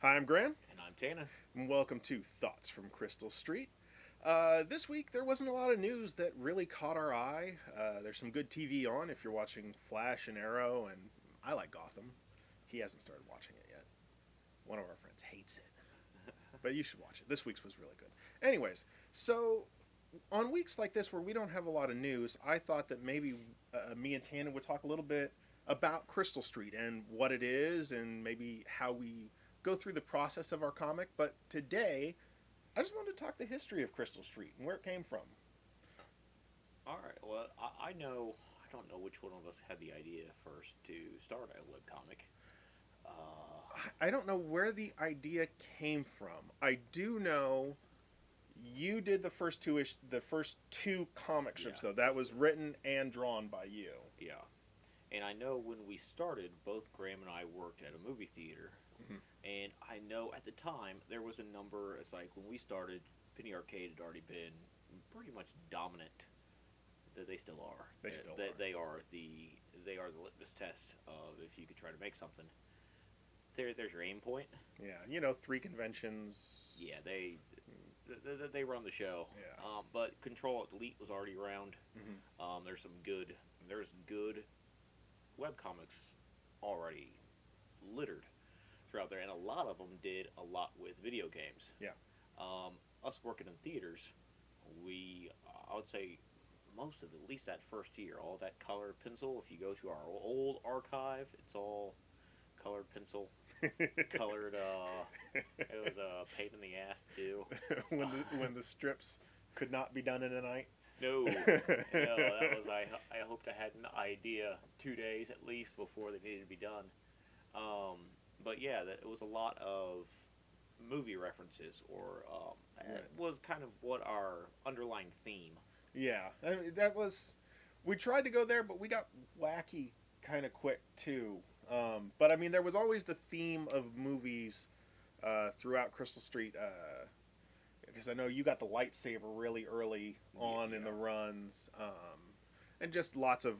Hi, I'm Graham, And I'm Tannan. and welcome to Thoughts from Crystal Street. This week, there wasn't a lot of news that really caught our eye. There's some good TV on if you're watching Flash and Arrow, and I like Gotham. He hasn't started watching it yet. One of our friends hates it, but you should watch it. This week's was really good. Anyways, so on weeks like this where we don't have a lot of news, I thought that maybe me and Tannen would talk a little bit about Crystal Street and what it is and maybe how we go through the process of our comic. But today, I just wanted to talk the history of Crystal Street and where it came from. All right. Well, I know. I don't know which one of us had the idea first to start a webcomic. I don't know where the idea came from. I do know you did the first two comic strips Yeah. though. That was written and drawn by you. Yeah. And I know when we started, both Graham and I worked at a movie theater. Mhm. And I know at the time there was a number. It's like when we started, Penny Arcade had already been pretty much dominant. That they still are. They still They, are. they are the they are the litmus test of if you could try to make something. There's your aim point. Yeah, three conventions. Yeah, they run the show. Yeah. But Control Elite was already around. Hmm. There's good web comics already littered throughout there, and a lot of them did a lot with video games. Yeah. Us working in theaters, I would say most of at least that first year, all that colored pencil. If you go to our old archive, it's all colored pencil, colored. It was a pain in the ass to do. when the strips could not be done in a night. No, no, that was I hoped I had an idea 2 days at least before they needed to be done. Um, but yeah, it was a lot of movie references, or it Right. was kind of what our underlying theme. Yeah, I mean, that was. We tried to go there, but we got wacky kind of quick too. But I mean, there was always the theme of movies throughout Crystal Street. Because I know you got the lightsaber really early on in Yeah, the runs, and just lots of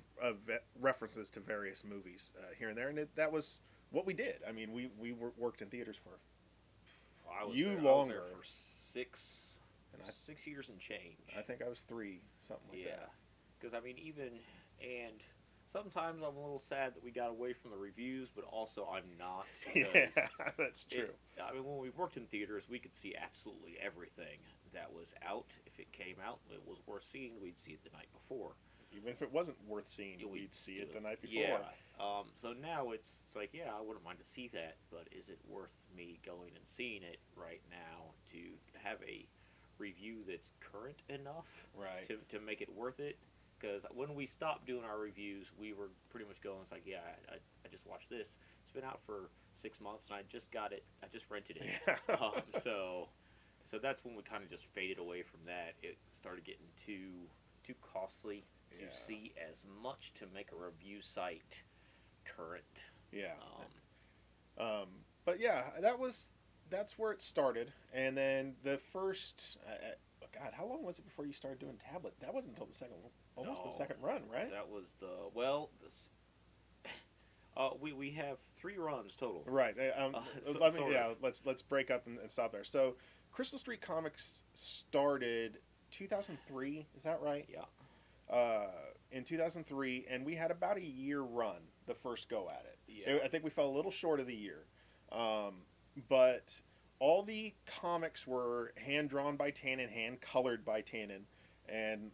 references to various movies here and there, and that was what we did. I mean, worked in theaters for you I was there longer, for six and 6 years and change. I think I was three, something like Yeah, because I mean, and sometimes I'm a little sad that we got away from the reviews, but also I'm not that. because Yeah, that's true. I mean, when we worked in theaters, we could see absolutely everything that was out. If it came out, it was worth seeing. We'd see it the night before. Even if it wasn't worth seeing, Yeah, we'd see do it the night before. Yeah. So now it's like, yeah, I wouldn't mind to see that, but is it worth me going and seeing it right now to have a review that's current enough Right. to make it worth it? Because when we stopped doing our reviews, we were pretty much going, it's like, yeah, I just watched this. It's been out for 6 months, and I just got it. I just rented it. Yeah. So that's when we kind of just faded away from that. It started getting too costly to Yeah. see as much to make a review site current. Yeah. Um, But yeah, that's where it started, and then the first. God, how long was it before you started doing tablet? That wasn't until almost the no, second run, right? that was we have 3 runs total. Right. Let me, Sort yeah. of. Let's break up and stop there. So, Crystal Street Comics started 2003. Is that right? Yeah. In 2003, and we had about a year run the first go at it. Yeah. I think we fell a little short of the year, but all the comics were hand drawn by Tannen, hand colored by Tannen, and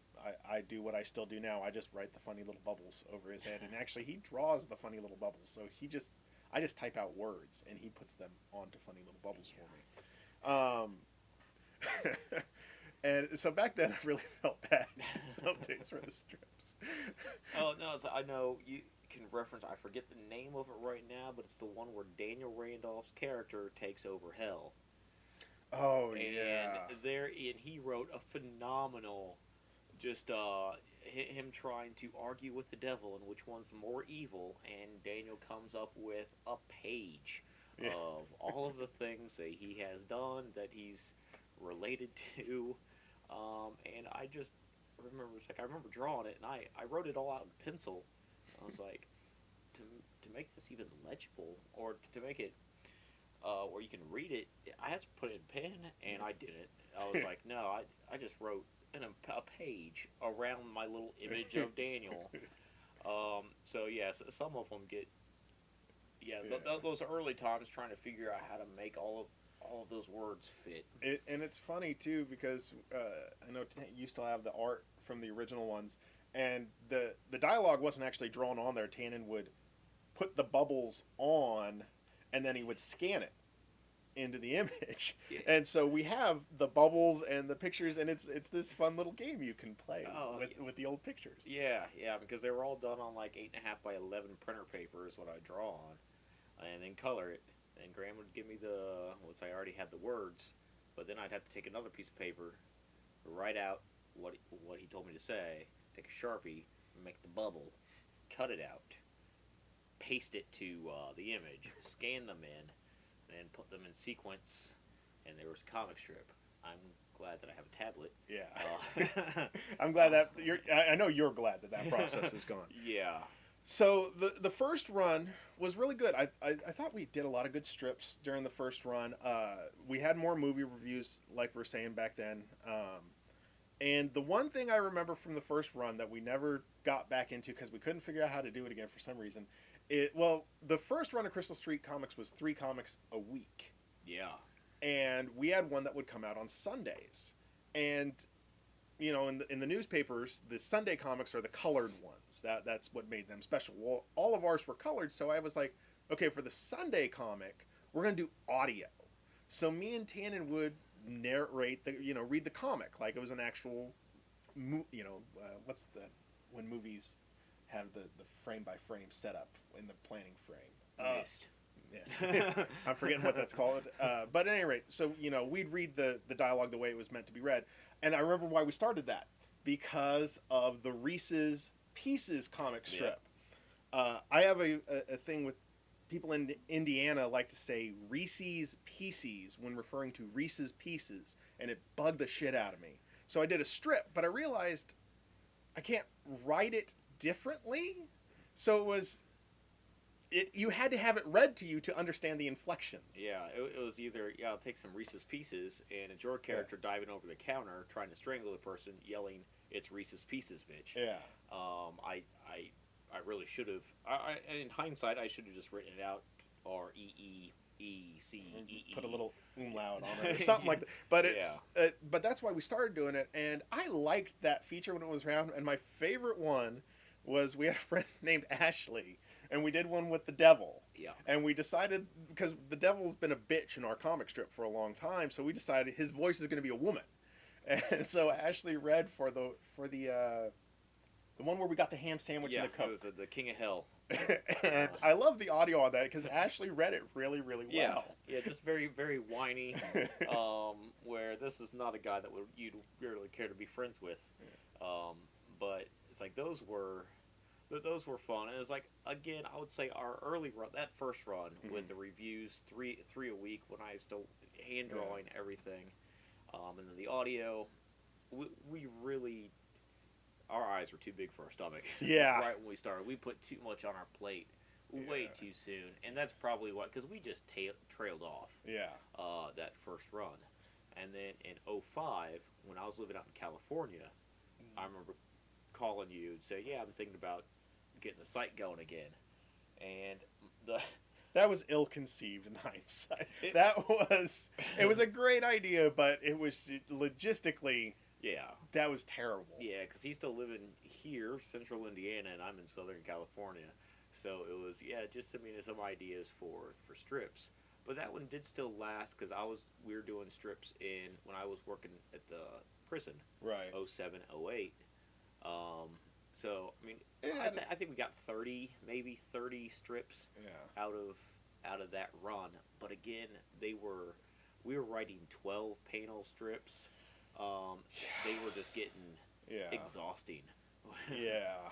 I do what I still do now. I just write the funny little bubbles over his head, and actually he draws the funny little bubbles. So I just type out words, and he puts them onto funny little bubbles for me. And so back then, I really felt bad some days for the strips. Oh no, so I know you can reference. I forget the name of it right now, but it's the one where Daniel Randolph's character takes over Hell. Oh And yeah, he wrote a phenomenal, just him trying to argue with the devil and which one's more evil, and Daniel comes up with a page yeah, of all of the things that he has done that he's related to, and I just remember it's like I remember drawing it, and I wrote it all out in pencil. I was like, to make this even legible, or to make it where you can read it. I had to put it in pen, and I didn't. I was like, no, I just wrote a page around my little image of Daniel. So yes, some of them get those early times trying to figure out how to make all of those words fit. And it's funny too because I know you still have the art from the original ones, and the dialogue wasn't actually drawn on there. Tannan would put the bubbles on, and then he would scan it into the image. Yeah. And so we have the bubbles and the pictures, and it's this fun little game you can play with the old pictures. Yeah, because they were all done on like 8.5 by 11 printer paper is what I draw on, and then color it. And Graham would give me once I already had the words, but then I'd have to take another piece of paper, write out what he told me to say, take a Sharpie, make the bubble, cut it out, paste it to the image, scan them in, and put them in sequence, and there was a comic strip. I'm glad that I have a tablet. Yeah. I'm glad that I know you're glad that process is gone. Yeah. So the first run was really good. I thought we did a lot of good strips during the first run. We had more movie reviews, like we were saying back then. And the one thing I remember from the first run that we never got back into because we couldn't figure out how to do it again for some reason. The first run of Crystal Street Comics was 3 comics a week. Yeah. And we had one that would come out on Sundays. And in the newspapers, the Sunday comics are the colored ones. That's what made them special. Well, all of ours were colored, so I was like, okay, for the Sunday comic, we're gonna do audio. So me and Tannan would narrate read the comic like it was an actual, what's when movies have the frame by frame setup in the planning frame. Missed. I'm forgetting what that's called. But at any rate, so we'd read the dialogue the way it was meant to be read. And I remember why we started that, because of the Reeses Pieces comic strip. Yeah. I have a thing with people in Indiana like to say Reeses Pieces when referring to Reese's Pieces, and it bugged the shit out of me. So I did a strip, but I realized I can't write it differently. So it was... you had to have it read to you to understand the inflections. Yeah, it was either, I'll take some Reese's Pieces, and it's your character diving over the counter, trying to strangle the person, yelling, "It's Reese's Pieces, bitch." Yeah. I really should have, in hindsight, I should have just written it out, REEECEE. Put a little umlaut on it or something like that. But but that's why we started doing it, and I liked that feature when it was around, and my favorite one was we had a friend named Ashley, and we did one with the devil. Yeah. And we decided, because the devil's been a bitch in our comic strip for a long time, so we decided his voice is going to be a woman. And so Ashley read for the one where we got the ham sandwich and the Coke. It was the King of Hell. And I love the audio on that because Ashley read it really, really well. Yeah, just very, very whiny. Where this is not a guy that you'd really care to be friends with. But it's like those were fun, and it's like, again, I would say our early run, that first run with the reviews, three a week when I was still hand drawing everything, and then the audio, we really, our eyes were too big for our stomach. Yeah. Right when we started, we put too much on our plate way too soon, and that's probably what, because we just trailed off. Yeah. That first run, and then in 2005, when I was living out in California, I remember calling you and say, "Yeah, I'm thinking about getting the site going again," and that was ill-conceived in hindsight. It was a great idea, but it was logistically, that was terrible. Yeah, because he's still living here, central Indiana, and I'm in southern California, so it was just send me some ideas for strips. But that one did still last because we were doing strips when I was working at the prison, right? 2007, 2008. So I mean, I think we got 30 strips out of that run. But again, we were writing 12 panel strips. They were just getting exhausting. Yeah,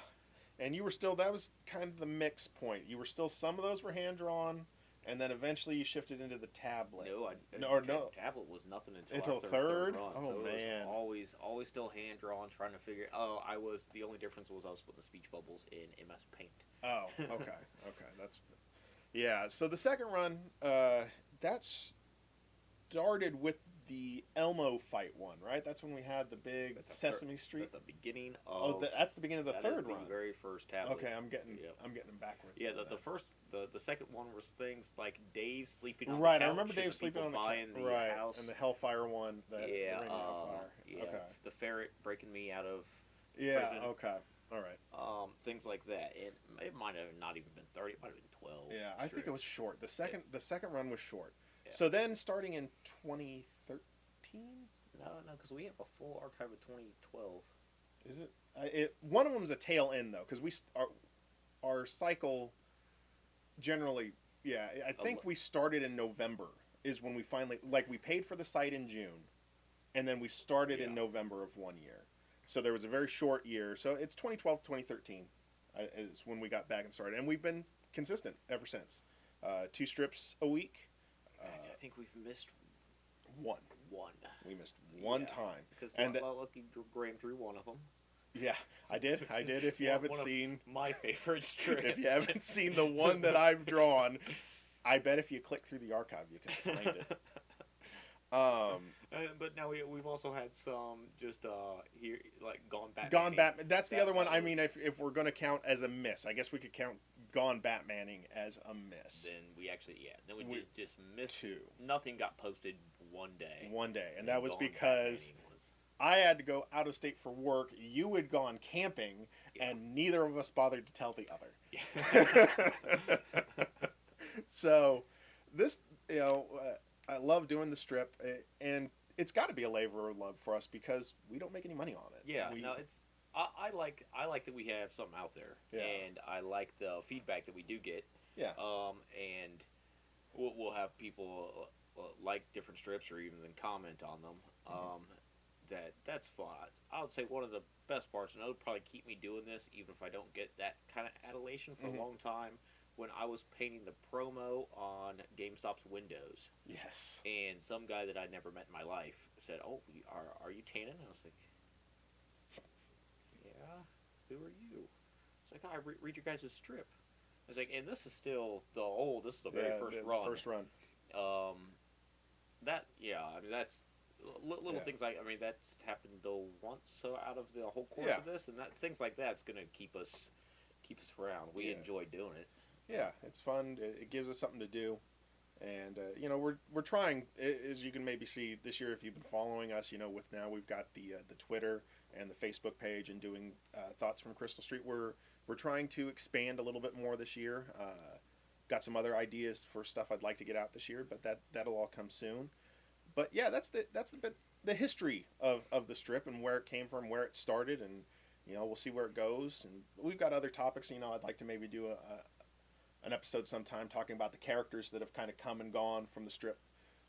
and you were still, that was kind of the mix point. You were still, some of those were hand drawn, and then eventually you shifted into the tablet. Tablet was nothing until our third run. Oh, so man. It was always still hand drawn, trying to figure. The only difference was I was putting the speech bubbles in MS Paint. Oh, okay, that's. Yeah, so the second run that started with the Elmo fight one, right? That's when we had the big Sesame Street. That's the beginning of. That's the beginning of the third run. The very first tablet. Okay, I'm getting them backwards. Yeah, the second one was things like Dave sleeping on right, the couch. I remember Dave sleeping on the couch. Right, house. and the Hellfire one. Yeah, okay. The ferret breaking me out of. Yeah. Prison. Okay. All right. Things like that, and it might have not even been 30. It might have been 12. Yeah, I think it was short. The second run was short. Yeah. So then, starting in 2013. No, because we have a full archive of 2012. Is it? One of them is a tail end though, because our cycle generally. Yeah, I think we started in November is when we finally we paid for the site in June, and then we started in November of one year. So there was a very short year. So it's 2012, 2013 is when we got back and started, and we've been consistent ever since. 2 strips a week. I think we've missed one. We missed one time. Because Lucky Graham drew one of them. Yeah, I did. If you haven't seen my favorite strips, if you haven't seen the one that I've drawn, I bet if you click through the archive, you can find it. But now we've also had some just here Gone Batman. Gone Batman. That's the other one. I mean, if we're going to count as a miss, I guess we could count Gone Batmaning as a miss. Then we actually Then we just missed 2. Nothing got posted one day. And that was because I had to go out of state for work. You had gone camping, and neither of us bothered to tell the other. So this, I love doing the strip, and it's got to be a labor of love for us because we don't make any money on it. Yeah, it's. I like that we have something out there, and I like the feedback that we do get. Yeah. And we'll have people like different strips or even comment on them. That's fun. I would say one of the best parts, and it'll probably keep me doing this even if I don't get that kind of adulation for a long time. When I was painting the promo on GameStop's windows. Yes. And some guy that I'd never met in my life said, "Oh, are you Tannan?" I was like, "Yeah, who are you?" It's like, "Oh, I read your guys' strip." I was like, and this is still this is the very first run. First run. I mean, that's little things that's happened once out of the whole course of this, and things like that's going to keep us around. We enjoy doing it. Yeah, it's fun. It gives us something to do, and we're trying. As you can maybe see this year, if you've been following us, we've got the Twitter and the Facebook page, and doing Thoughts from Crystal Street. We're trying to expand a little bit more this year. Got some other ideas for stuff I'd like to get out this year, but that'll all come soon. But yeah, that's the history of the strip and where it came from, where it started, and we'll see where it goes. And we've got other topics. I'd like to maybe do an episode sometime talking about the characters that have kind of come and gone from the strip.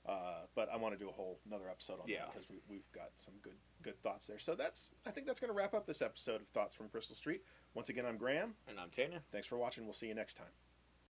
But I want to do a whole another episode on that because we've got some good thoughts there. So I think that's going to wrap up this episode of Thoughts from Crystal Street. Once again, I'm Graham. And I'm Tanner. Thanks for watching. We'll see you next time.